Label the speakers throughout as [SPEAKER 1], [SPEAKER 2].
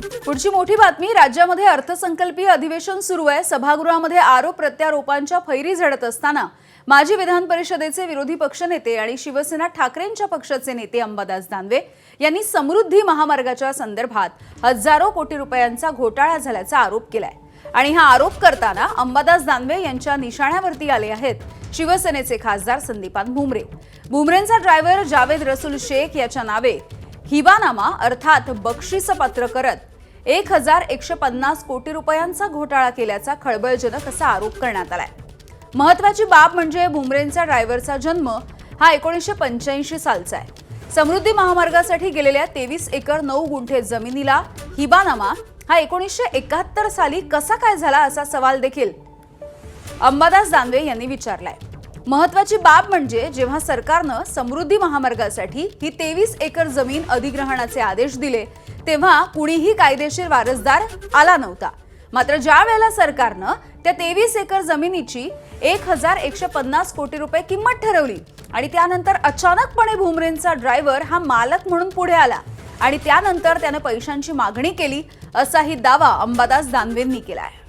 [SPEAKER 1] पुढची मोठी बातमी, राज्यामध्ये अर्थसंकल्पीय अधिवेशन सुरू आहे। सभागृहामध्ये आरोप प्रत्यारोपांच्या फैरी झडत असताना माजी विधान परिषदेचे विरोधी पक्षनेते आणि शिवसेना ठाकरेंच्या पक्षाचे नेते अंबादास दानवे यांनी समृद्धी महामार्गाच्या संदर्भात हजारो कोटी रुपयांचा घोटाळा झाल्याचा आरोप केलाय। आणि हा आरोप करताना अंबादास दानवे यांच्या निशाण्यावरती आले आहेत शिवसेनेचे खासदार संदीपान भुमरे। भुमरेंचा ड्रायव्हर जावेद रसूल शेख याच्या नावे हिबानामा अर्थात बक्षीसपत्र करत 1150 कोटी रुपयांचा घोटाळा केल्याचा खळबळजनक असा आरोप करण्यात आलाय। महत्त्वाची बाब म्हणजे भुमरेंचा ड्रायव्हरचा जन्म हा 1985 सालचा आहे। समृद्धी महामार्गासाठी गेलेल्या 23 एकर 9 गुंठे जमिनीला हिबानामा हा 1971 साली कसा काय झाला असा सवाल देखील अंबादास दानवे यांनी विचारलाय। महत्त्वाची बाब म्हणजे जेव्हा सरकारने समृद्धी महामार्गासाठी ही 23 एकर जमीन अधिग्रहणाचे आदेश दिले तेव्हा कुणीही कायदेशीर वारसदार आला नव्हता। मात्र ज्या वेळेला सरकारने त्या 23 एकर जमिनीची 1150 कोटी रुपये किंमत ठरवली आणि त्यानंतर अचानकपणे भुमरेंचा ड्रायव्हर हा मालक म्हणून पुढे आला आणि त्यानंतर त्याने पैशांची मागणी केली असाही दावा अंबादास दानवेंनी केलाय।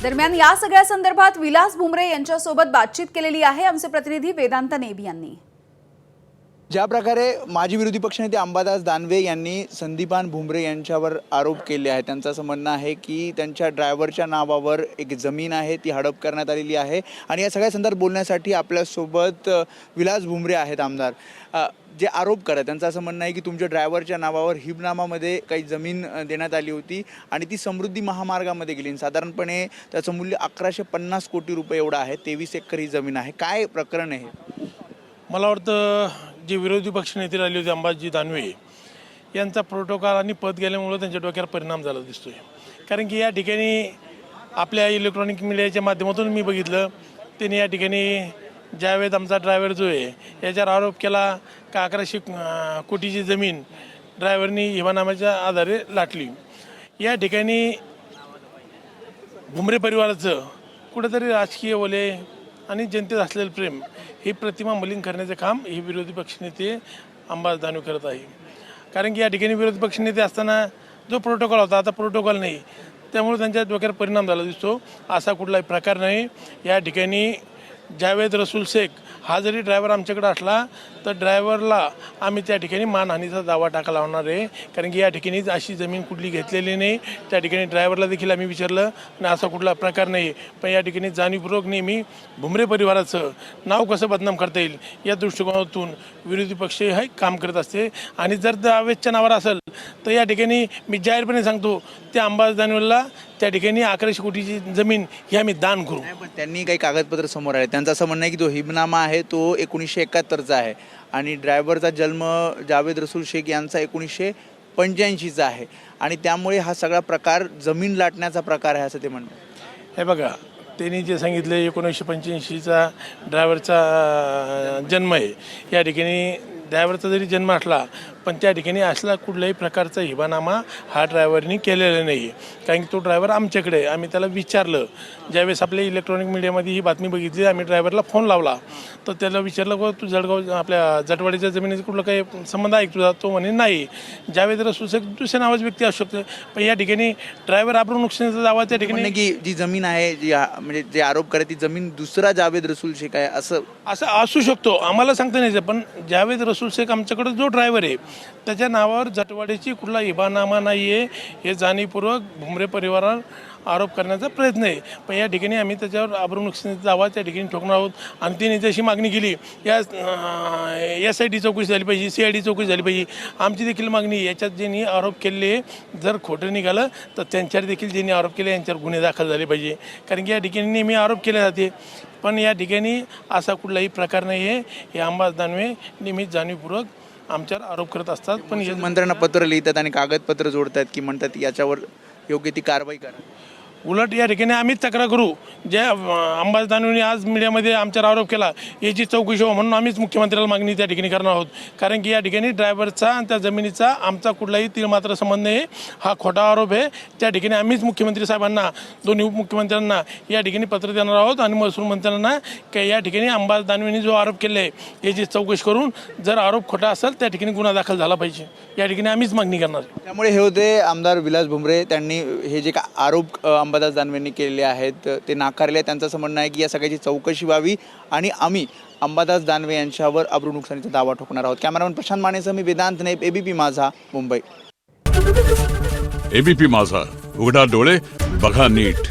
[SPEAKER 1] दरम्यान या सगळ्या संदर्भात विलास भुमरे यांच्यासोबत बातचीत केलेली आहे आमचे प्रतिनिधी वेदांत नेब यांनी।
[SPEAKER 2] ज्या प्रकारे माजी विरोधी पक्षनेते अंबादास दानवे यांनी संदीपान भुमरे यांच्यावर आरोप केले आहेत, त्यांचं असं म्हणणं आहे की त्यांच्या ड्रायव्हरच्या नावावर एक जमीन आहे ती हडप करण्यात आलेली आहे आणि या सगळ्या संदर्भात बोलण्यासाठी आपल्यासोबत विलास भुमरे आहेत आमदार। जे आरोप करत त्यांचं असं म्हणणं आहे की तुमच्या ड्रायव्हरच्या नावावर हिबनामामध्ये काही जमीन देण्यात आली होती आणि ती समृद्धी महामार्गामध्ये गेली। साधारणपणे त्याचं मूल्य 1150 कोटी रुपये एवढं आहे। 23 एकर ही जमीन आहे। काय प्रकरण आहे?
[SPEAKER 3] मला वाटतं जे विरोधी पक्षनेते राहिले होते अंबाजी दानवे यांचा प्रोटोकॉल आणि पद गेल्यामुळे त्यांच्या डोक्यावर परिणाम झाला दिसतोय। कारण की या ठिकाणी आपल्या इलेक्ट्रॉनिक मीडियाच्या माध्यमातून मी बघितलं त्यांनी या ठिकाणी ज्यावेळेस आमचा ड्रायव्हर जो आहे याच्यावर आरोप केला का 1100 कोटीची जमीन ड्रायव्हरनी हिबानामाच्या आधारे लाटली। या ठिकाणी भुमरे परिवाराचं कुठेतरी राजकीय ओले आणि जनतेत असलेलं प्रेम ही प्रतिमा मलिन करण्याचे काम हे विरोधी पक्षनेते अंबादास दानवे करत आहे। कारण की या ठिकाणी विरोधी पक्षनेते असताना जो प्रोटोकॉल होता आता प्रोटोकॉल नाही, त्यामुळे त्यांच्या डोक्यावर परिणाम झाला दिसतो। असा कुठलाही प्रकार नाही। या ठिकाणी जावेद रसूल शेख हा जरी ड्रायव्हर आमच्याकडे असला तर ड्रायव्हरला आम्ही त्या ठिकाणी मानहानीचा दावा टाका लावणार आहे। कारण की या ठिकाणी अशी जमीन कुठली घेतलेली नाही। त्या ठिकाणी ड्रायव्हरला देखील आम्ही विचारलं आणि असा कुठला प्रकार नाही। पण या ठिकाणी जाणीवपूर्वक नेहमी भुमरे परिवाराचं नाव कसं बदनाम करता येईल या दृष्टिकोनातून विरोधी पक्ष हे काम करत असते। आणि जर जावेदच्या नावावर असेल तर या ठिकाणी मी जाहीरपणे सांगतो त्या अंबादास दानवेला त्या ठिकाणी 1100 कोटीची जमीन ही आम्ही दान करू।
[SPEAKER 2] पण त्यांनी काही कागदपत्र समोर आले। त्यांचं असं म्हणणं आहे की तो हिबनामा आहे तो 1971चा आहे आणि ड्रायव्हरचा जन्म जावेद रसूल शेख यांचा 1985चा आहे आणि त्यामुळे हा सगळा प्रकार जमीन लाटण्याचा प्रकार आहे असं ते म्हणतात।
[SPEAKER 3] हे बघा, त्यांनी जे सांगितले 1985चा ड्रायव्हरचा जन्म आहे। या ठिकाणी ड्रायव्हरचा जरी जन्म असला पण त्या ठिकाणी असला कुठल्याही प्रकारचा हिबानामा हा ड्रायव्हरनी केलेला नाही। कारण की तो ड्रायव्हर आमच्याकडे आम्ही त्याला विचारलं, ज्यावेळेस आपल्या इलेक्ट्रॉनिक मीडियामध्ये ही बातमी बघितली आम्ही ड्रायव्हरला फोन लावला तर त्याला विचारलं की तू जळगाव आपल्या जटवाडीच्या जमिनीचा कुठला काही संबंध आहे तुझा? तो म्हणे नाही। जावेद रसूल शेख दुसऱ्या नावाची व्यक्ती असू शकते पण या ठिकाणी ड्रायव्हर आपण नुकसानीचा दावा त्या ठिकाणी
[SPEAKER 2] की जी जमीन आहे जी म्हणजे जे आरोप करत ती जमीन दुसरा जावेद रसूल शेख आहे असं
[SPEAKER 3] असू शकतो, आम्हाला सांगता नाही। पण जावेद रसूल शेख आमच्याकडे जो ड्रायव्हर आहे त्याच्या नावावर जटवाडीची कुठला हिबानामा नाही आहे हे जाणीवपूर्वक भुमरे परिवारावर आरोप करण्याचा प्रयत्न आहे। पण या ठिकाणी आम्ही त्याच्यावर आबरू नुकसानीचा दावा त्या ठिकाणी ठोकणार आहोत आणि त्यांनी जशी मागणी केली या SIT चौकशी झाली पाहिजे, CID चौकशी झाली पाहिजे। आमची देखील मागणी याच्यात ज्यांनी आरोप केले जर खोटं निघालं तर त्यांच्यावर देखील ज्यांनी आरोप केले यांच्यावर गुन्हे दाखल झाले पाहिजे। कारण की या ठिकाणी नेहमी आरोप केले जाते पण या ठिकाणी असा कुठलाही प्रकार नाही आहे। हे अंबादास दानवे नेहमीच जाणीवपूर्वक आमच्यावर आरोप करत असतात। पण
[SPEAKER 2] मंत्र्यांना पत्र लिहितात आणि कागदपत्र जोडतात की म्हणतात याच्यावर योग्य ती कारवाई करा।
[SPEAKER 3] उलट या ठिकाणी आम्हीच तक्रार करू. ज्या अंबादास दानवेंनी आज मीडियामध्ये आमच्यावर आरोप केला याची चौकशी व्हावी म्हणून आम्हीच मुख्यमंत्र्याला मागणी त्या ठिकाणी करणार आहोत. कारण की या ठिकाणी ड्रायव्हरचा आणि त्या जमिनीचा आमचा कुठलाही तीळ मात्र संबंध नाही. हा खोटा आरोप आहे. त्या ठिकाणी आम्हीच मुख्यमंत्री साहेबांना, दोन्ही उपमुख्यमंत्र्यांना या ठिकाणी पत्र देणार आहोत आणि महसूल मंत्र्यांना की या ठिकाणी अंबादास दानवेंनी जो आरोप केला आहे याची चौकशी करून जर आरोप खोटा असेल त्या ठिकाणी गुन्हा दाखल झाला पाहिजे. या ठिकाणी आम्हीच मागणी करणार.
[SPEAKER 2] त्यामुळे हे होते आमदार विलास भुमरे. त्यांनी हे जे आरोप अंबादास दानवेंनी केलेले आहेत ते नाकारले. त्यांचं असं म्हणणं आहे की या सगळ्याची चौकशी व्हावी आणि आम्ही अंबादास दानवे यांच्यावर अब्रू नुकसानीचा दावा ठोकणार आहोत. कॅमेरामन प्रशांत मानेसह मी वेदांत नाईक, एबीपी माझा, मुंबई.
[SPEAKER 4] एबीपी माझा, उघडा डोळे बघा नीट.